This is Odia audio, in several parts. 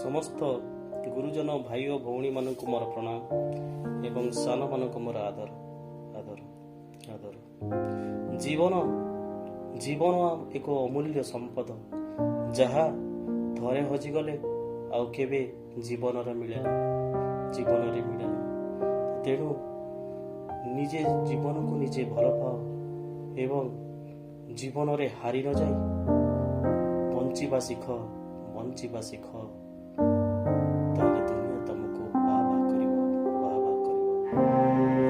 ସମସ୍ତ ଗୁରୁଜନ ଭାଇ ଓ ଭଉଣୀମାନଙ୍କୁ ମୋର ପ୍ରଣାମ ଏବଂ ସାନମାନଙ୍କୁ ମୋର ଆଦର ଆଦର ଆଦର। ଜୀବନ ଏକ ଅମୂଲ୍ୟ ସମ୍ପଦ, ଯାହା ଥରେ ହଜିଗଲେ ଆଉ କେବେ ଜୀବନରେ ମିଳେ ନା। ତେଣୁ ନିଜେ ଜୀବନକୁ ନିଜେ ଭଲ ପାଅ ଏବଂ ଜୀବନରେ ହାରି ନ ଯାଇ ବଞ୍ଚିବା ଶିଖ। ତାହେଲେ ଦୁନିଆ ତମକୁ ବାହା କରିବ।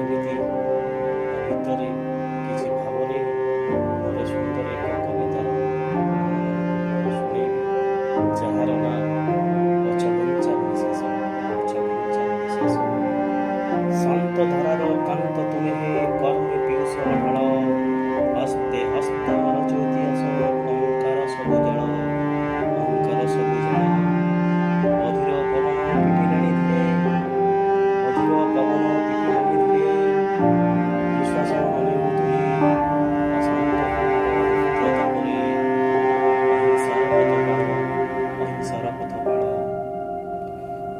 ଏମିତି ଭିତରେ କିଛି ଭାବ ନେଇ ମୋର ସୁନ୍ଦର ଏକ କବିତା ଶୁଣେଇବି, ଯାହାର ନାଁ ପଛଘୁଞ୍ଚା ନିଃଶ୍ୱାସ। ଶାନ୍ତ ଧାରାର କାନ୍ତ ତୁମେ ହେ କର୍ମେ ପିୟୁଷ ଢାଳ, ହସ୍ତେ ହସ୍ତାର ଜ୍ୟୋତି ଆସ, ଅହଙ୍କାର ସବୁ ଜଳ। ଅଧୀର ପବନ ପିଠି ଟାଣିଥିଲେ, ନିଶ୍ୱାସ ଅନୁଭୂତି ଅହିଂସାର ପଥ ପାଳ।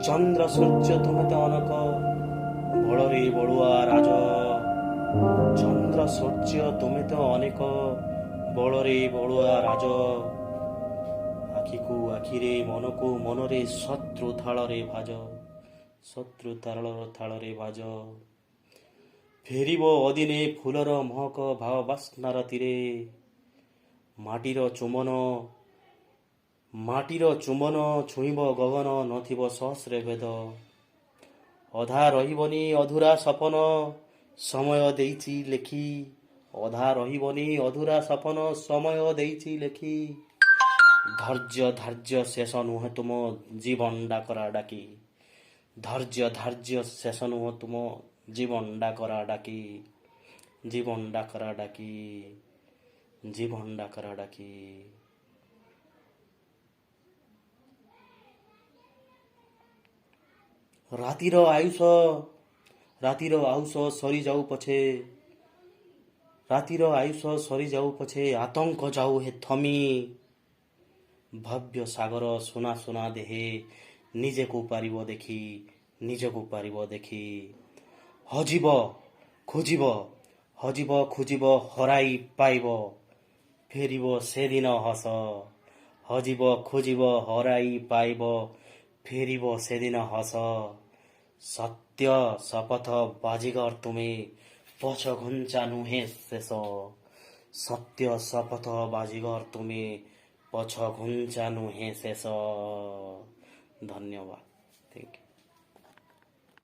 ଚନ୍ଦ୍ର ସୂର୍ଯ୍ୟ ତୁମେ ତ ଅନେକ, ବଳରେ ବଳୁଆ ରାଜ। ଚନ୍ଦ୍ର ସୂର୍ଯ୍ୟ ତୁମେ ତ ଅନେକ, ବଳରେ ବଳୁଆ ରାଜ। ଆଖିକୁ ଆଖିରେ, ମନକୁ ମନରେ, ଶତ୍ରୁ ଥାଳରେ ଭାଜ। ଫେରିବ ଅଦିନେ ଫୁଲର ମହକ, ଭାବ ବାସ୍ନାର ତୀରେ। ମାଟିର ଚୁମ୍ବନ ଛୁଇଁବ ଗଗନ, ନଥିବ ସହସ୍ରେ ଭେଦ। ଅଧା ରହିବନି ଅଧୁରା ସପନ, ସମୟ ଦେଇଛି ଲେଖି। ଧୈର୍ଯ୍ୟ ଶେଷ ନୁହେଁ ତୁମ ଜୀବନ ଡାକରା ଡାକି। ଜୀବନ ଡାକରା ଡାକି। ରାତିର ଆୟୁଷ ସରିଯାଉ ପଛେ, ଆତଙ୍କ ଯାଉ ହେ ଥମି। ଭବ୍ୟ ସାଗର ସୁନା ଦେହେ, ନିଜକୁ ପାରିବ ଦେଖି। ହଜିବ ଖୋଜିବ ହରାଇ ପାଇବ, ଫେରିବ ସେଦିନ ହସ। ସତ୍ୟ ଶପଥ ବାଜିଗର ତୁମେ, ପଛଘୁଞ୍ଚା ନୁହେଁ ଶେଷ। ଧନ୍ୟବାଦ। Thank you.